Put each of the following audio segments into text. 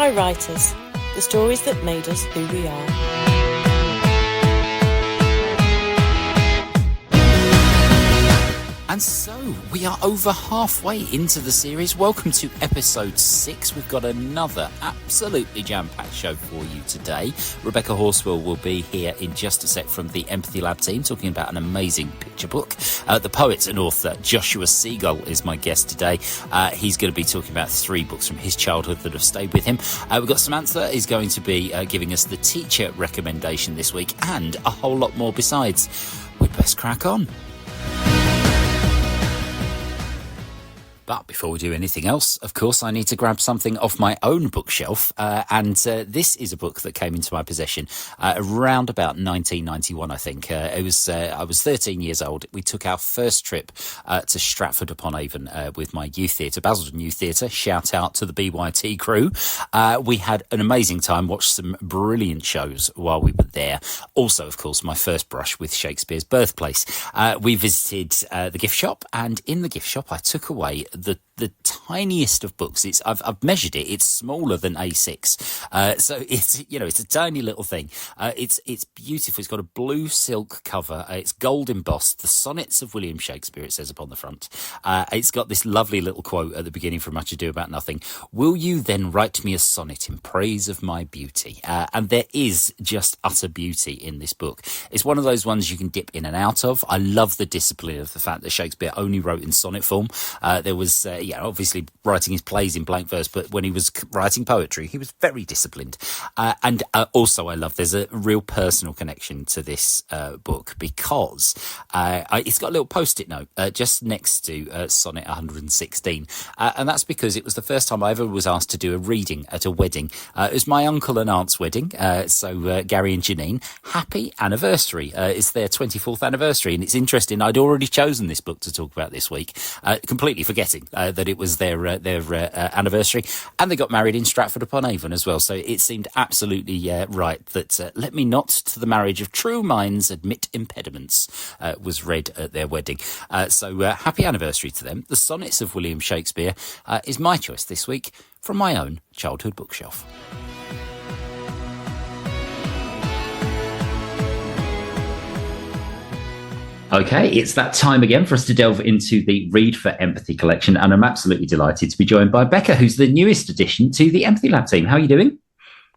by writers, the stories that made us who we are. And so, we are over halfway into the series. Welcome to episode 6. We've got another absolutely jam-packed show for you today. Rebecca Horswill will be here in just a sec from the EmpathyLab team, talking about an amazing picture book. The poet and author Joshua Seigal is my guest today. He's going to be talking about 3 books from his childhood that have stayed with him. We've got Samantha is going to be giving us the teacher recommendation this week, and a whole lot more besides. We'd best crack on. But before we do anything else, of course, I need to grab something off my own bookshelf. And this is a book that came into my possession around about 1991, I think. I was 13 years old. We took our first trip to Stratford-upon-Avon with my youth theatre, Basildon Youth Theatre. Shout out to the BYT crew. We had an amazing time, watched some brilliant shows while we were there. Also, of course, my first brush with Shakespeare's birthplace. We visited the gift shop, and in the gift shop, I took away the tiniest of books. I've measured it. It's smaller than A6. So it's a tiny little thing. It's beautiful. It's got a blue silk cover. It's gold embossed. The Sonnets of William Shakespeare, it says upon the front. It's got this lovely little quote at the beginning from Much Ado About Nothing. Will you then write me a sonnet in praise of my beauty? And there is just utter beauty in this book. It's one of those ones you can dip in and out of. I love the discipline of the fact that Shakespeare only wrote in sonnet form. There was obviously writing his plays in blank verse, but when he was writing poetry, he was very disciplined. And also, I love there's a real personal connection to this book because it's got a little post-it note just next to Sonnet 116. And that's because it was the first time I ever was asked to do a reading at a wedding. It was my uncle and aunt's wedding. So Gary and Janine, happy anniversary. It's their 24th anniversary. And it's interesting, I'd already chosen this book to talk about this week, completely forgetting that it was their anniversary, and they got married in Stratford-upon-Avon as well. So it seemed absolutely right that "Let me not to the marriage of true minds admit impediments" was read at their wedding. So happy anniversary to them. The Sonnets of William Shakespeare is my choice this week from my own childhood bookshelf. Okay, it's that time again for us to delve into the Read for Empathy collection, and I'm absolutely delighted to be joined by Becca, who's the newest addition to the EmpathyLab team. How are you doing?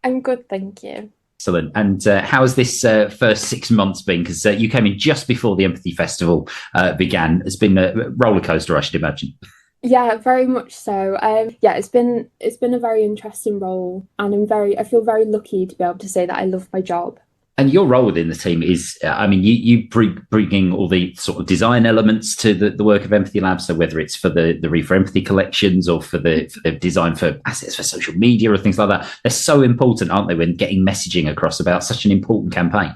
I'm good, thank you. Excellent. And how has this first 6 months been? Because you came in just before the Empathy Festival began. It's been a roller coaster, I should imagine. Yeah, very much so. It's been a very interesting role, and I feel very lucky to be able to say that I love my job. And your role within the team is, you bringing all the sort of design elements to the work of EmpathyLab. So whether it's for the Read for Empathy collections or for the design for assets for social media or things like that, they're so important, aren't they, when getting messaging across about such an important campaign?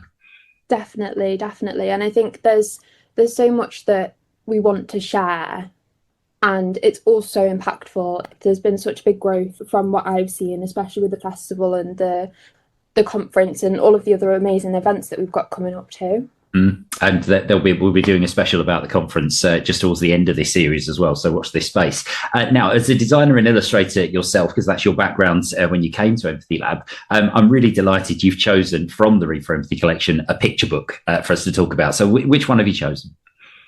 Definitely. And I think there's so much that we want to share. And it's also impactful. There's been such big growth from what I've seen, especially with the festival and the conference and all of the other amazing events that we've got coming up too. And we'll be doing a special about the conference just towards the end of this series as well. So watch this space. Now, as a designer and illustrator yourself, because that's your background when you came to EmpathyLab, I'm really delighted you've chosen from the Read for Empathy collection a picture book for us to talk about. So which one have you chosen?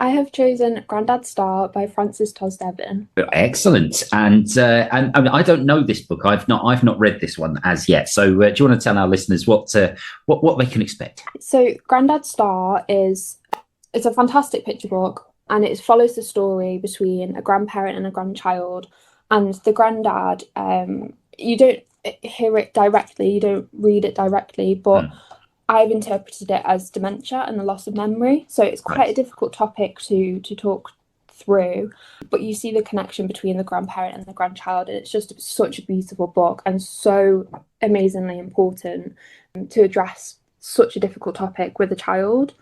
I have chosen Grandad's Star by Francis Tosdevin. Excellent, and I don't know this book. I've not read this one as yet. So, do you want to tell our listeners what they can expect? So, Grandad's Star it's a fantastic picture book, and it follows the story between a grandparent and a grandchild. And the granddad, you don't hear it directly, you don't read it directly, but I've interpreted it as dementia and the loss of memory. So it's quite a difficult topic to talk through, but you see the connection between the grandparent and the grandchild, and it's just such a beautiful book and so amazingly important to address such a difficult topic with a child.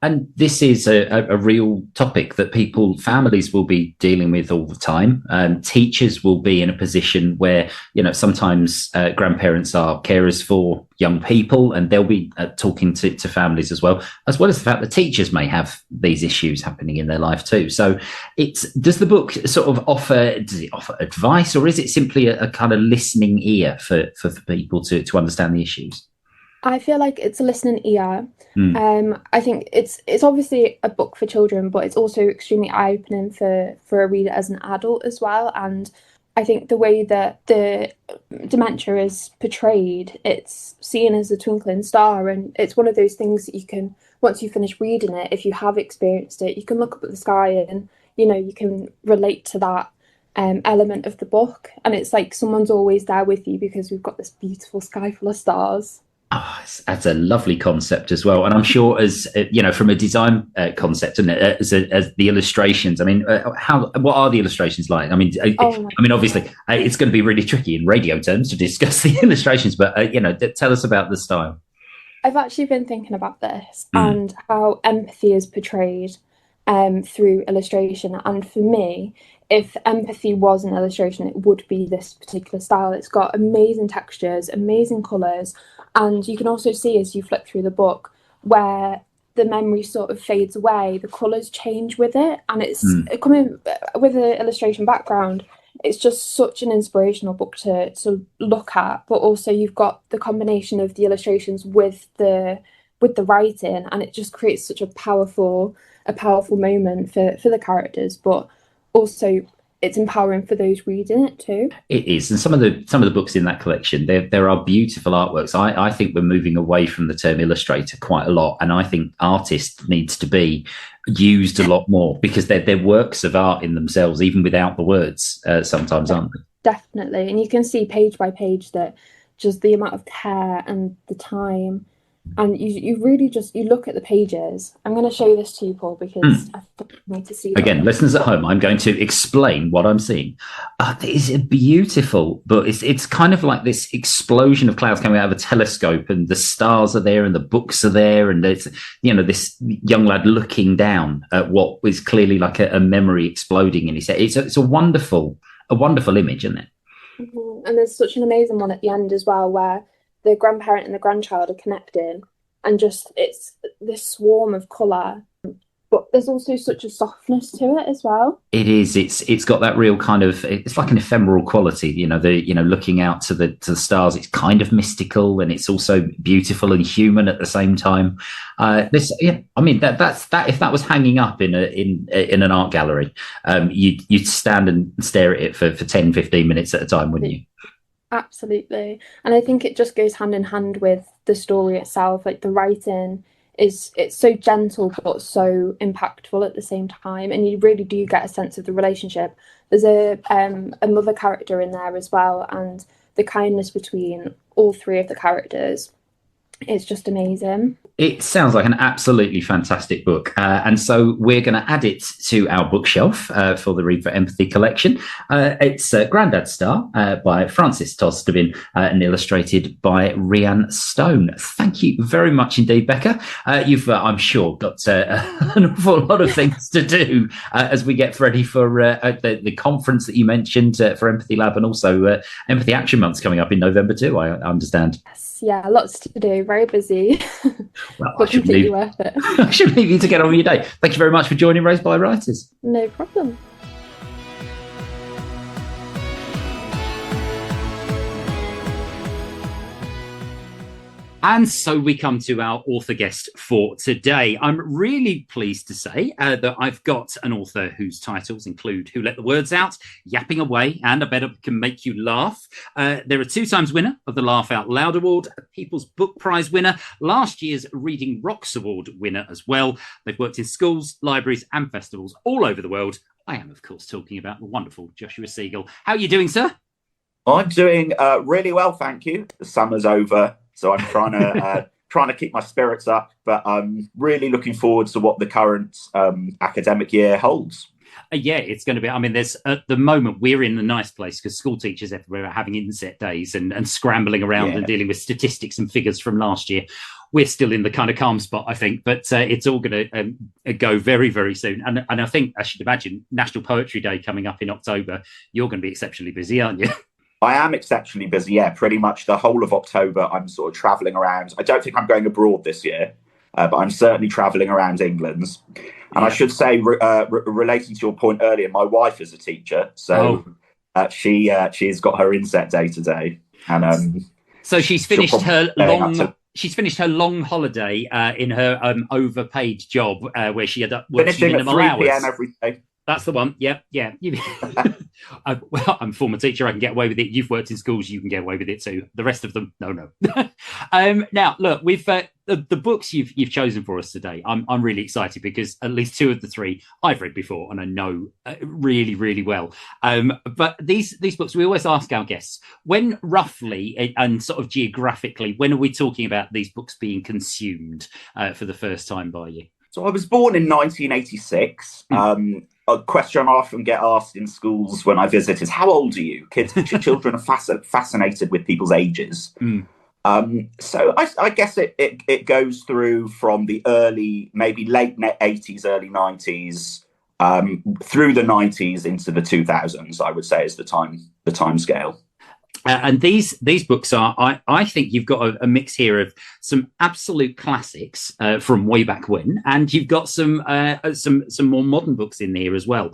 And this is a real topic that families will be dealing with all the time. Teachers will be in a position where, sometimes grandparents are carers for young people, and they'll be talking to families as well as the fact that teachers may have these issues happening in their life too. So does the book sort of does it offer advice, or is it simply a kind of listening ear for people to understand the issues? I feel like it's a listening ear. Mm. I think it's obviously a book for children, but it's also extremely eye-opening for a reader as an adult as well. And I think the way that the dementia is portrayed, it's seen as a twinkling star, and it's one of those things that you can, once you finish reading it, if you have experienced it, you can look up at the sky and you can relate to that element of the book. And it's like someone's always there with you because we've got this beautiful sky full of stars. Oh, that's a lovely concept as well, and I'm sure, as from a design concept and as the illustrations. I mean, what are the illustrations like? I mean, obviously, it's going to be really tricky in radio terms to discuss the illustrations, but tell us about the style. I've actually been thinking about this and how empathy is portrayed through illustration, and for me, if empathy was an illustration, it would be this particular style. It's got amazing textures, amazing colours, and you can also see as you flick through the book where the memory sort of fades away, the colours change with it, and it's coming with an illustration background. It's just such an inspirational book to look at, but also you've got the combination of the illustrations with the writing, and it just creates such a powerful moment for the characters, but also it's empowering for those reading it too. It is, and some of the books in that collection, there are beautiful artworks. I think we're moving away from the term illustrator quite a lot, and I think artist needs to be used a lot more because they're works of art in themselves, even without the words. Sometimes, aren't they? Definitely, and you can see page by page that just the amount of care and the time. And you really you look at the pages. I'm going to show you this to you, Paul, because I need to see. Again, listeners at home, I'm going to explain what I'm seeing. It's beautiful, but it's kind of like this explosion of clouds coming out of a telescope, and the stars are there, and the books are there, and there's this young lad looking down at what is clearly like a memory exploding in his head. It's a wonderful image, isn't it? Mm-hmm. And there's such an amazing one at the end as well, where the grandparent and the grandchild are connecting, and just it's this swarm of colour, but there's also such a softness to it as well. It is. It's got that real kind of. It's like an ephemeral quality. Looking out to the stars. It's kind of mystical, and it's also beautiful and human at the same time. That's that. If that was hanging up in an art gallery, you'd stand and stare at it for 10, 15 minutes at a time, wouldn't you? Absolutely. And I think it just goes hand in hand with the story itself. Like the writing it's so gentle but so impactful at the same time, and you really do get a sense of the relationship. There's a mother character in there as well, and the kindness between all three of the characters. It's just amazing. It sounds like an absolutely fantastic book. And so we're going to add it to our bookshelf for the Read for Empathy collection. It's Grandad Star by Francis Tolstoy and illustrated by Rian Stone. Thank you very much indeed, Becca. You've, I'm sure, got an awful lot of things to do as we get ready for the conference that you mentioned for EmpathyLab, and also Empathy Action Month's coming up in November too, I understand. Yes, yeah, lots to do, very busy. Well, but completely worth it. I should leave you to get on with your day. Thank you very much for joining Raised by Writers. No problem. And so we come to our author guest for today. I'm really pleased to say that I've got an author whose titles include Who Let the Words Out, Yapping Away, and I Bet It Can Make You Laugh. They're a 2-times winner of the Laugh Out Loud Award, a People's Book Prize winner, last year's Reading Rocks Award winner as well. They've worked in schools, libraries, and festivals all over the world. I am, of course, talking about the wonderful Joshua Seigal. How are you doing, sir? I'm doing really well, thank you. The summer's over, so I'm trying to keep my spirits up, but I'm really looking forward to what the current academic year holds. Yeah, it's going to be. I mean, there's at the moment we're in a nice place because school teachers everywhere are having inset days and scrambling around and dealing with statistics and figures from last year. we're still in the kind of calm spot, I think, but it's all going to go very, very soon. And I think, I should imagine, National Poetry Day coming up in October, you're going to be exceptionally busy, aren't you? I am exceptionally busy, yeah. Pretty much the whole of October, I'm sort of travelling around. I don't think I'm going abroad this year, but I'm certainly travelling around England. And I should say, relating to your point earlier, my wife is a teacher, so she's got her inset day today, and so she's finished her long. She's finished her long holiday in her overpaid job where she had worked minimal hours. Finishing at 3 p.m. every day. That's the one. Yeah. Well, I'm a former teacher. I can get away with it. You've worked in schools. You can get away with it too. The rest of them, no. Now, look, we've the books you've chosen for us today. I'm really excited because at least 2 of the 3 I've read before and I know really, really well. But these books, we always ask our guests, when roughly and sort of geographically, when are we talking about these books being consumed for the first time by you? So I was born in 1986. A question I often get asked in schools when I visit is, how old are you? Children are fascinated with people's ages. So I guess it goes through from the early, maybe late 80s, early 90s, through the 90s into the 2000s, I would say is the time scale. And these books are, I think you've got a mix here of some absolute classics from way back when, and you've got some more modern books in here as well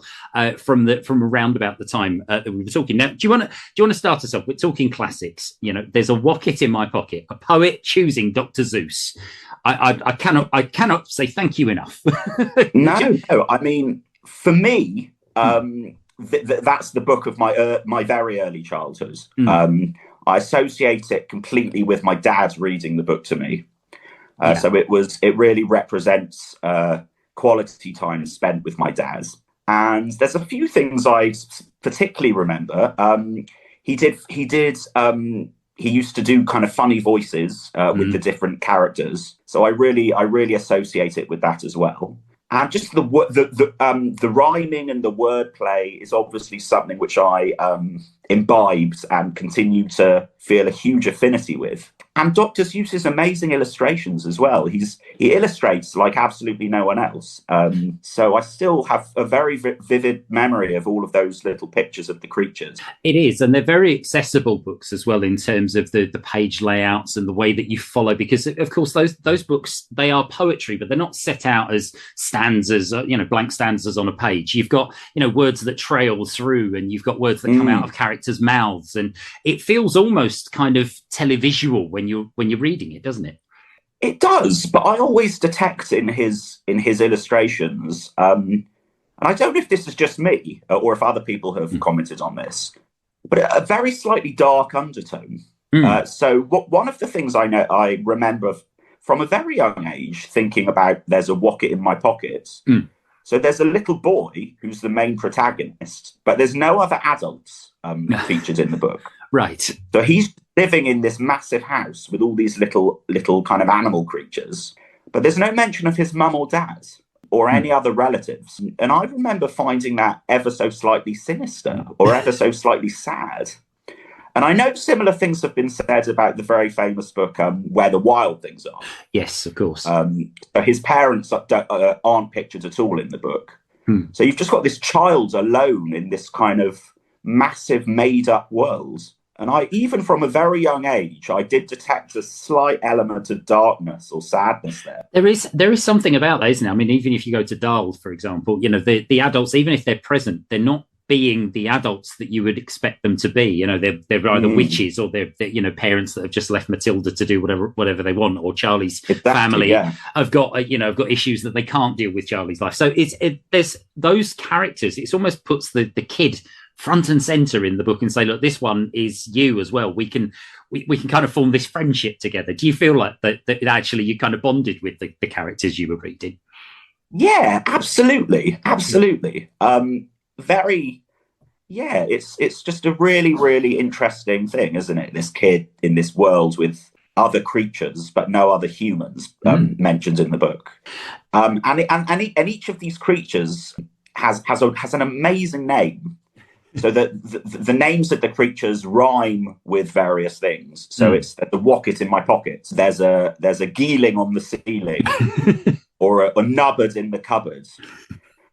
from around about the time that we were talking. Now, do you want to start us off? We're talking classics. You know, there's a Wocket in my pocket, a poet choosing Dr. Zeus. I cannot say thank you enough. No. I mean, for me. That's the book of my very early childhood. I associate it completely with my dad reading the book to me. So it really represents quality time spent with my dad. And there's a few things I particularly remember. He used to do kind of funny voices with the different characters. So I really associate it with that as well. And just the rhyming and the wordplay is obviously something which I imbibed and continue to feel a huge affinity with. And Dr. Seuss's amazing illustrations as well. He illustrates like absolutely no one else. So I still have a very vivid memory of all of those little pictures of the creatures. It is, and they're very accessible books as well in terms of the page layouts and the way that you follow. Because of course those books, they are poetry, but they're not set out as stanzas, blank stanzas on a page. You've got words that trail through, and you've got words that come out of characters' mouths, and it feels almost kind of televisual when you're reading it, doesn't it? It does, but I always detect in his illustrations, and I don't know if this is just me or if other people have commented on this, but a very slightly dark undertone. So one of the things I remember from a very young age thinking about, there's a Wocket in my pocket. So there's a little boy who's the main protagonist, but there's no other adults featured in the book. Right. So he's living in this massive house with all these little kind of animal creatures, but there's no mention of his mum or dad or any other relatives. And I remember finding that ever so slightly sinister or ever so slightly sad. And I know similar things have been said about the very famous book, Where the Wild Things Are. Yes, of course. So his parents aren't pictured at all in the book. So you've just got this child alone in this kind of massive made-up world. And even from a very young age, I did detect a slight element of darkness or sadness there. There is something about that, isn't it? I mean, even if you go to Dahl, for example, the adults, even if they're present, they're not being the adults that you would expect them to be. They're either witches or they're parents that have just left Matilda to do whatever they want, or Charlie's family have got issues that they can't deal with Charlie's life. So there's those characters. It almost puts the kid front and center in the book and say, look, this one is you as well. We can kind of form this friendship together. Do you feel like that actually you kind of bonded with the characters you were reading? Yeah, absolutely. It's just a really, really interesting thing, isn't it? This kid in this world with other creatures, but no other humans mentioned in the book. And each of these creatures has an amazing name. So the names of the creatures rhyme with various things. So it's the wocket in my pocket. There's a geeling on the ceiling, or a nubbard in the cupboard.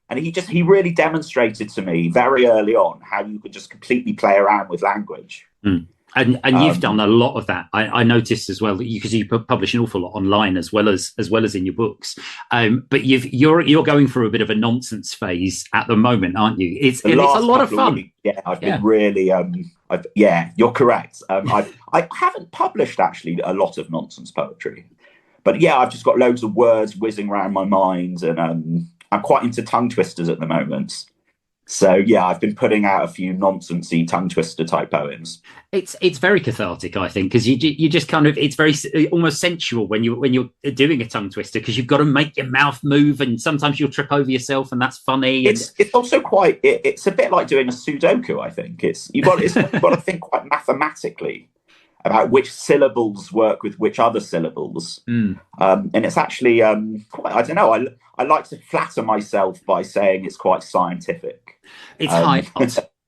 And he really demonstrated to me very early on how you could just completely play around with language. And you've done a lot of that. I noticed as well that because you publish an awful lot online as well as in your books. But you're going through a bit of a nonsense phase at the moment, aren't you? It's a lot of fun. I've been really. You're correct. I haven't published actually a lot of nonsense poetry, but I've just got loads of words whizzing around my mind, and I'm quite into tongue twisters at the moment. So I've been putting out a few nonsensy tongue twister type poems. It's very cathartic, I think, because you just kind of, it's very almost sensual when you're doing a tongue twister, because you've got to make your mouth move, and sometimes you'll trip over yourself, and that's funny. It's also quite it's a bit like doing a Sudoku. I think you've got to think quite mathematically about which syllables work with which other syllables, and it's actually quite, I don't know. I like to flatter myself by saying it's quite scientific. It's high.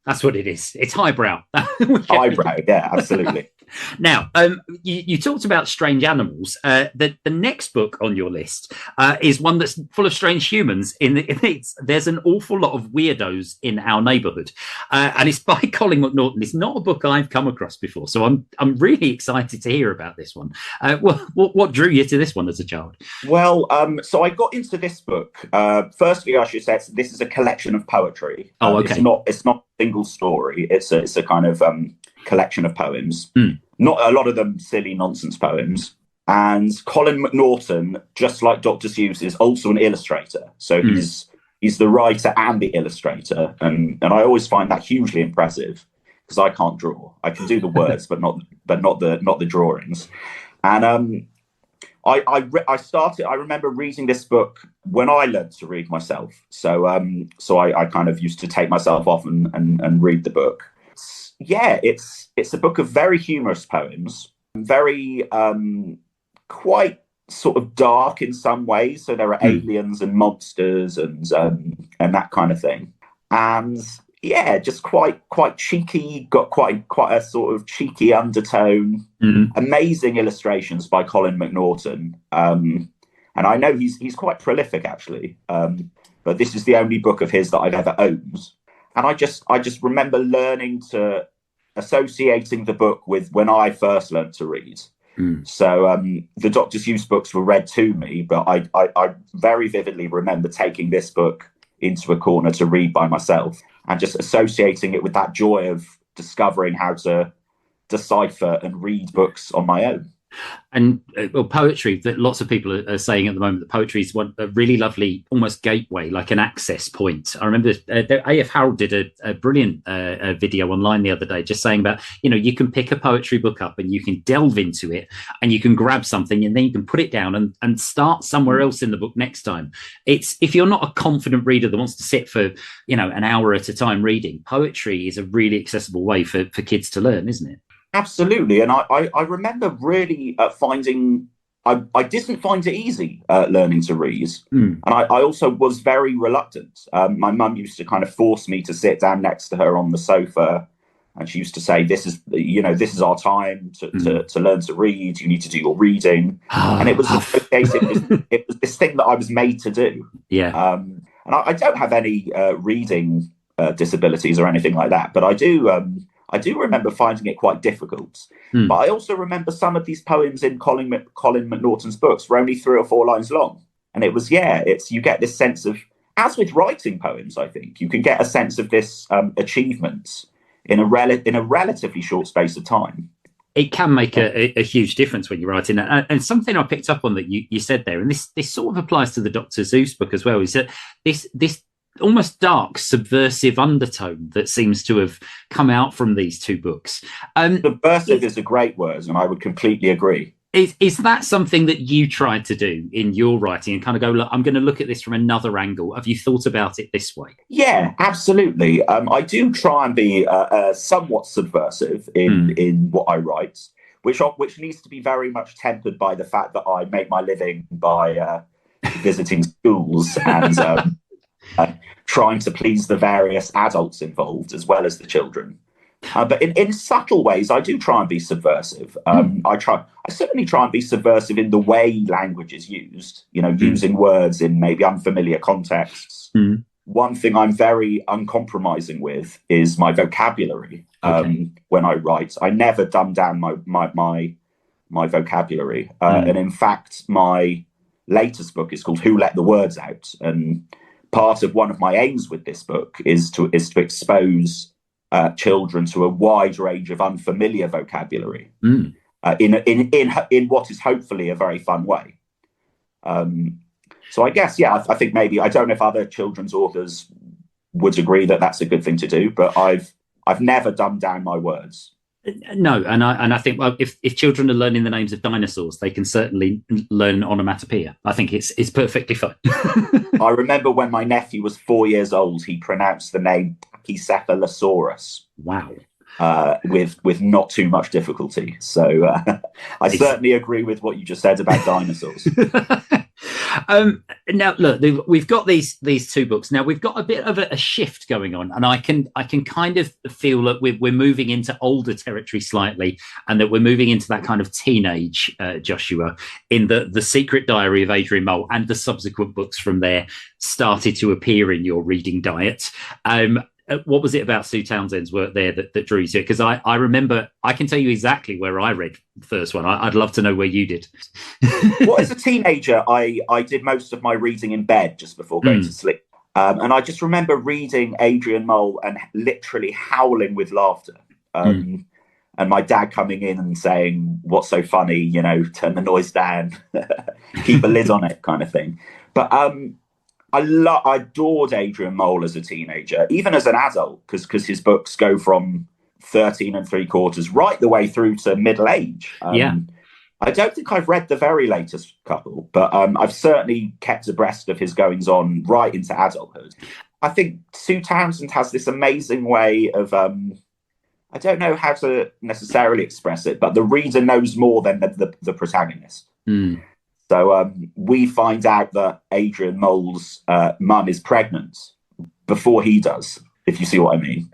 That's what it is. It's highbrow. Highbrow, yeah, absolutely. Now, you talked about strange animals. The next book on your list is one that's full of strange humans. There's an awful lot of weirdos in our neighbourhood, and it's by Colin McNaughton. It's not a book I've come across before, so I'm really excited to hear about this one. What drew you to this one as a child? Well, so I got into this book. Firstly, I should say this is a collection of poetry. Oh, okay. It's not a single story. It's a kind of collection of poems. Not a lot of them silly nonsense poems. And Colin McNaughton, just like Dr. Seuss, is also an illustrator. So he's the writer and the illustrator, and I always find that hugely impressive, because I can't draw. I can do the words, but not the drawings. And I remember reading this book when I learned to read myself. So I kind of used to take myself off and read the book. It's a book of very humorous poems, very quite sort of dark in some ways. So there are aliens and monsters and that kind of thing, and just quite cheeky. Got quite a sort of cheeky undertone. Amazing illustrations by Colin McNaughton, and I know he's quite prolific actually. But this is the only book of his that I've ever owned. And I just remember associating the book with when I first learned to read. So the Dr. Seuss books were read to me, but I very vividly remember taking this book into a corner to read by myself, and just associating it with that joy of discovering how to decipher and read books on my own. And poetry, that lots of people are saying at the moment that poetry is a really lovely, almost gateway, like an access point. I remember A.F. Harold did a brilliant video online the other day, just saying about, you can pick a poetry book up and you can delve into it, and you can grab something and then you can put it down and start somewhere else in the book next time. It's, if you're not a confident reader that wants to sit for, an hour at a time reading, poetry is a really accessible way for kids to learn, isn't it? Absolutely. And I remember really finding, I didn't find it easy learning to read. And I also was very reluctant. My mum used to kind of force me to sit down next to her on the sofa. And she used to say, this is our time to learn to read. You need to do your reading. And it was it was this thing that I was made to do. Yeah. And I don't have any reading disabilities or anything like that, but I do remember finding it quite difficult. But I also remember some of these poems in Colin McNaughton's books were only 3 or 4 lines long. And it was, you get this sense of, as with writing poems, I think, you can get a sense of this achievement in a relatively short space of time. It can make a huge difference when you're writing. And something I picked up on that you said there, and this sort of applies to the Dr. Seuss book as well, is that this almost dark, subversive undertone that seems to have come out from these two books. Subversive is a great word, and I would completely agree. Is that something that you tried to do in your writing, and kind of go, look, I'm going to look at this from another angle? Have you thought about it this way? Yeah, absolutely. I do try and be somewhat subversive in what I write, which needs to be very much tempered by the fact that I make my living by visiting schools and trying to please the various adults involved as well as the children. But in subtle ways, I do try and be subversive. I certainly try and be subversive in the way language is used, using words in maybe unfamiliar contexts. One thing I'm very uncompromising with is my vocabulary. When I write, I never dumb down my vocabulary. And in fact, my latest book is called Who Let the Words Out? And part of one of my aims with this book is to expose children to a wide range of unfamiliar vocabulary in what is hopefully a very fun way. So I guess, I think maybe, I don't know if other children's authors would agree that that's a good thing to do, but I've never dumbed down my words. No, and I think, well, if children are learning the names of dinosaurs, they can certainly learn onomatopoeia. I think it's perfectly fine. I remember when my nephew was 4 years old, he pronounced the name Pachycephalosaurus. Wow. With not too much difficulty. So I certainly agree with what you just said about dinosaurs. Now, look, we've got these two books. Now we've got a bit of a shift going on, and I can kind of feel that we're moving into older territory slightly, and that we're moving into that kind of teenage Joshua in the Secret Diary of Adrian Mole, and the subsequent books from there started to appear in your reading diet. What was it about Sue Townsend's work there that drew you to it? Because I remember, I can tell you exactly where I read the first one. I'd love to know where you did. Well, as a teenager, I did most of my reading in bed just before going to sleep. And I just remember reading Adrian Mole and literally howling with laughter. And my dad coming in and saying, "What's so funny? Turn the noise down, keep a lid on it," kind of thing. But I adored Adrian Mole as a teenager, even as an adult, because his books go from 13 3/4 right the way through to middle age. I don't think I've read the very latest couple, but I've certainly kept abreast of his goings on right into adulthood. I think Sue Townsend has this amazing way of, I don't know how to necessarily express it, but the reader knows more than the protagonist. So we find out that Adrian Mole's mum is pregnant before he does, if you see what I mean.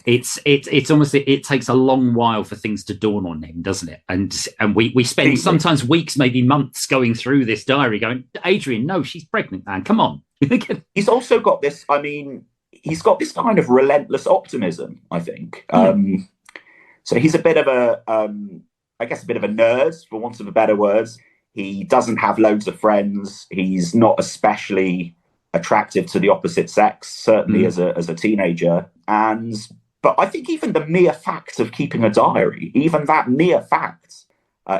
It's almost, it takes a long while for things to dawn on him, doesn't it? And we spend sometimes weeks, maybe months, going through this diary going, Adrian, no, she's pregnant, man, come on. He's also got this, he's got this kind of relentless optimism, I think. So he's a bit of a nerd, for want of a better words. He doesn't have loads of friends. He's not especially attractive to the opposite sex, certainly as a teenager. But I think even the mere fact of keeping a diary, even that mere fact,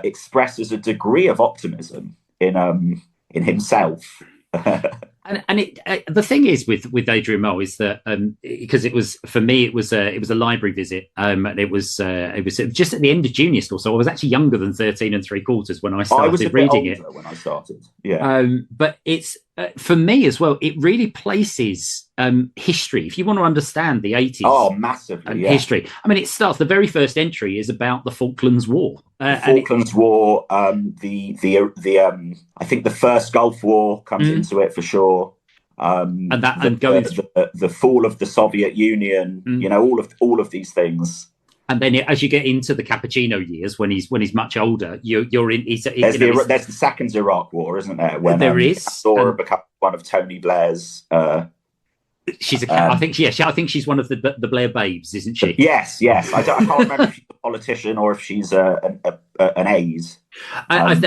expresses a degree of optimism in himself. And the thing is with Adrian Mole is that because it was, for me, it was a library visit. It was just at the end of junior school, so I was actually younger than 13 3/4 when I started reading it. When I started, yeah. But it's for me as well. It really places history. If you want to understand the 80s, massively history. It starts. The very first entry is about the Falklands War. Falklands War. I think the first Gulf War comes into it for sure. The fall of the Soviet Union. All of these things. And then as you get into the Cappuccino years, when he's much older, you're in. There's the second Iraq War, isn't there? When there is. Dora becomes one of Tony Blair's. She's I think she's one of the Blair babes, isn't she? Yes. I can't remember if she's a politician or if she's an aide.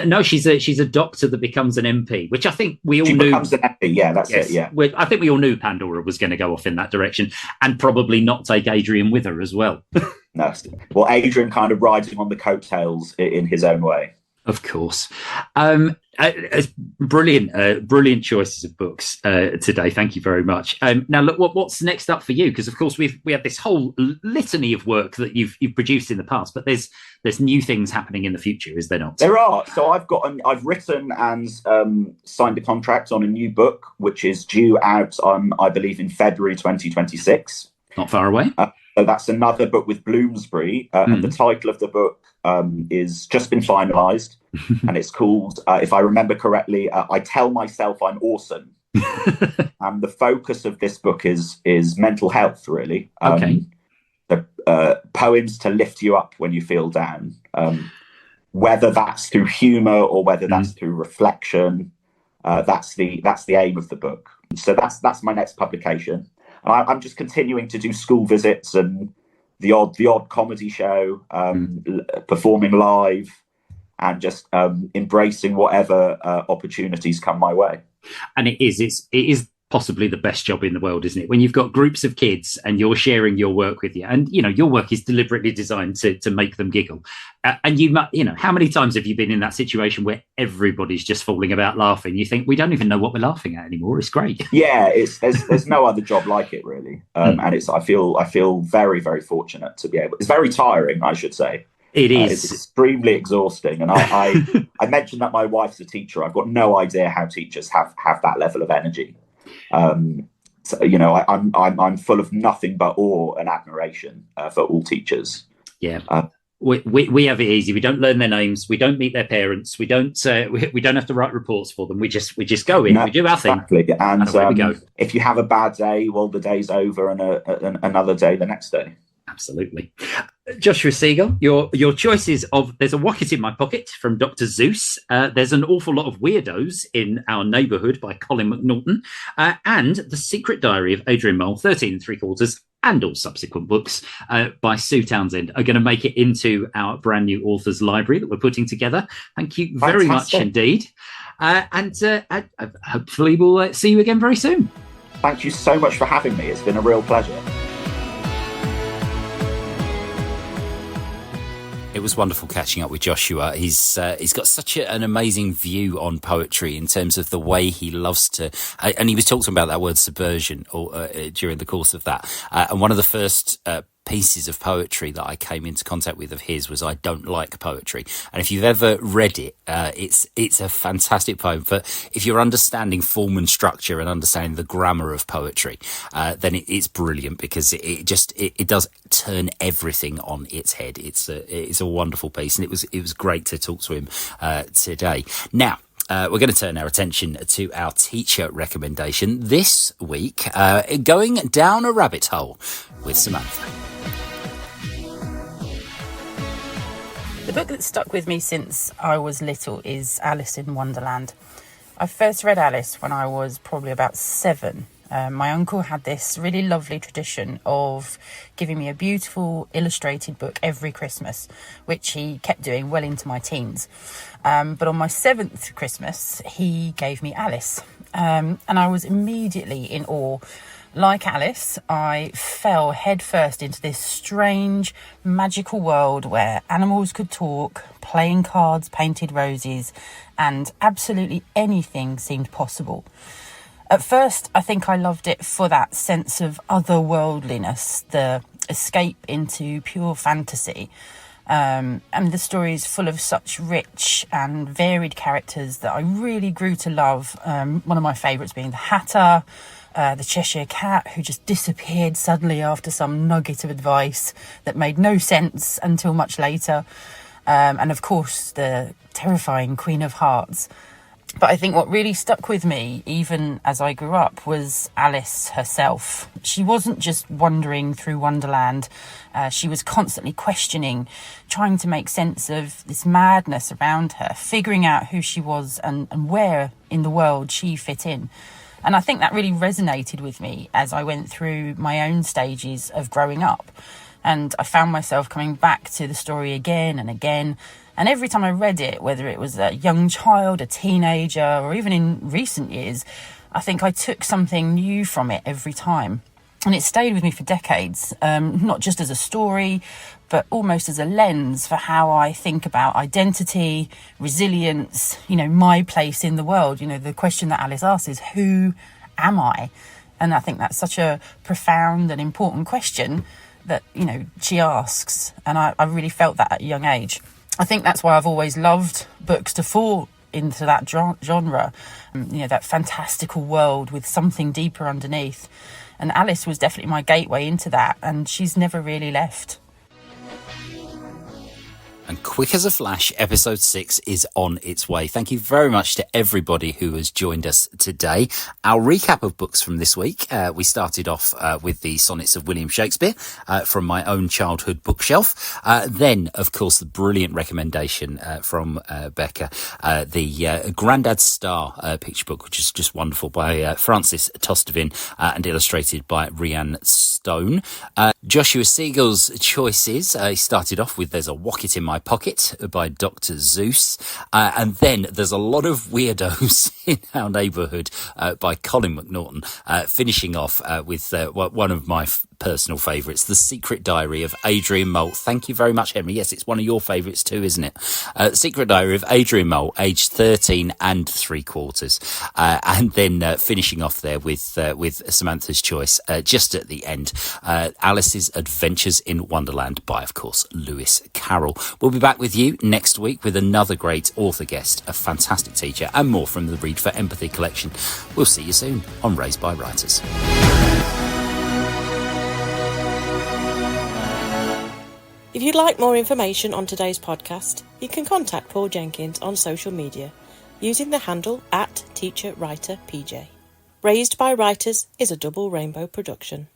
No, she's a doctor that becomes an MP, which I think we all knew. She becomes an MP, yeah, that's it, yeah. I think we all knew Pandora was going to go off in that direction, and probably not take Adrian with her as well. No, well, Adrian kind of riding on the coattails in his own way. Of course. Brilliant choices of books today. Thank you very much. Now, look, what's next up for you? Because, of course, we have this whole litany of work that you've produced in the past, but there's new things happening in the future, is there not? There are. So I've written and signed a contract on a new book, which is due out I believe, in February 2026. Not far away. So that's another book with Bloomsbury, and the title of the book is just been finalised, and it's called, if I remember correctly, I Tell Myself I'm Awesome. And the focus of this book is mental health, really. Okay. Poems to lift you up when you feel down, whether that's through humour or whether that's through reflection. That's the aim of the book. So that's my next publication. And I'm just continuing to do school visits and the odd comedy show, performing live, and just embracing whatever opportunities come my way. And it is possibly the best job in the world, isn't it? When you've got groups of kids and you're sharing your work with you, and your work is deliberately designed to make them giggle. And how many times have you been in that situation where everybody's just falling about laughing? You think, we don't even know what we're laughing at anymore. It's great. Yeah, there's no other job like it, really. And I feel very, very fortunate to be able. It's very tiring, I should say. It is. It's extremely exhausting, and I mentioned that my wife's a teacher. I've got no idea how teachers have that level of energy. So, I'm full of nothing but awe and admiration for all teachers. Yeah. We have it easy. We don't learn their names. We don't meet their parents. We don't have to write reports for them. We just go in. We do our thing. Exactly. And away we go. If you have a bad day, well, the day's over, and another day the next day. Absolutely. Joshua Seigal, your choices of There's a Rocket in My Pocket from Dr. Zeus, There's an Awful Lot of Weirdos in Our Neighbourhood by Colin McNaughton, and The Secret Diary of Adrian Mole, 13 3/4, and all subsequent books by Sue Townsend are going to make it into our brand new authors library that we're putting together. Thank you very much indeed. And hopefully we'll see you again very soon. Thank you so much for having me. It's been a real pleasure. It was wonderful catching up with Joshua. He's got such an amazing view on poetry in terms of the way he loves to, and he was talking about that word subversion during the course of that. And one of the first pieces of poetry that I came into contact with of his was I Don't Like Poetry. And if you've ever read it, it's a fantastic poem. But if you're understanding form and structure and understanding the grammar of poetry, then it's brilliant, because it does turn everything on its head. It's a wonderful piece, and it was great to talk to him today. Now, we're going to turn our attention to our teacher recommendation this week, going down a rabbit hole with Samantha. The book that stuck with me since I was little is Alice in Wonderland. I first read Alice when I was probably about 7. My uncle had this really lovely tradition of giving me a beautiful illustrated book every Christmas, which he kept doing well into my teens. But on my 7th Christmas, he gave me Alice. And I was immediately in awe. Like Alice, I fell headfirst into this strange, magical world where animals could talk, playing cards painted roses, and absolutely anything seemed possible. At first, I think I loved it for that sense of otherworldliness, the escape into pure fantasy. And the story is full of such rich and varied characters that I really grew to love. One of my favourites being the Hatter, the Cheshire Cat, who just disappeared suddenly after some nugget of advice that made no sense until much later. And of course, the terrifying Queen of Hearts. But I think what really stuck with me, even as I grew up, was Alice herself. She wasn't just wandering through Wonderland. She was constantly questioning, trying to make sense of this madness around her, figuring out who she was and where in the world she fit in. And I think that really resonated with me as I went through my own stages of growing up. And I found myself coming back to the story again and again. And every time I read it, whether it was a young child, a teenager, or even in recent years, I think I took something new from it every time. And it stayed with me for decades, not just as a story, but almost as a lens for how I think about identity, resilience, my place in the world. The question that Alice asks is, who am I? And I think that's such a profound and important question that, she asks. And I really felt that at a young age. I think that's why I've always loved books to fall into that genre, that fantastical world with something deeper underneath. And Alice was definitely my gateway into that, and she's never really left. And quick as a flash, episode 6 is on its way. Thank you very much to everybody who has joined us today. Our recap of books from this week, we started off with the Sonnets of William Shakespeare from my own childhood bookshelf. Then, of course, the brilliant recommendation from Becca, the Grandad's Star picture book, which is just wonderful, by Francis Tostevin and illustrated by Rhiannon Stone. Joshua Seigal's choices, he started off with There's a Wocket in My Pocket by Dr. Zeus. And then There's a Lot of Weirdos in Our Neighbourhood by Colin McNaughton, finishing off with one of my personal favourites, The Secret Diary of Adrian Mole. Thank you very much, Henry. Yes, it's one of your favourites too, isn't it? Secret Diary of Adrian Mole, aged 13 and 3/4. And then finishing off there with Samantha's choice, just at the end, Alice's Adventures in Wonderland by, of course, Lewis Carroll. We'll be back with you next week with another great author guest, a fantastic teacher, and more from the Read for Empathy collection. We'll see you soon on Raised by Writers. If you'd like more information on today's podcast, you can contact Paul Jenkins on social media using the handle @TeacherWriterPJ. Raised by Writers is a Double Rainbow production.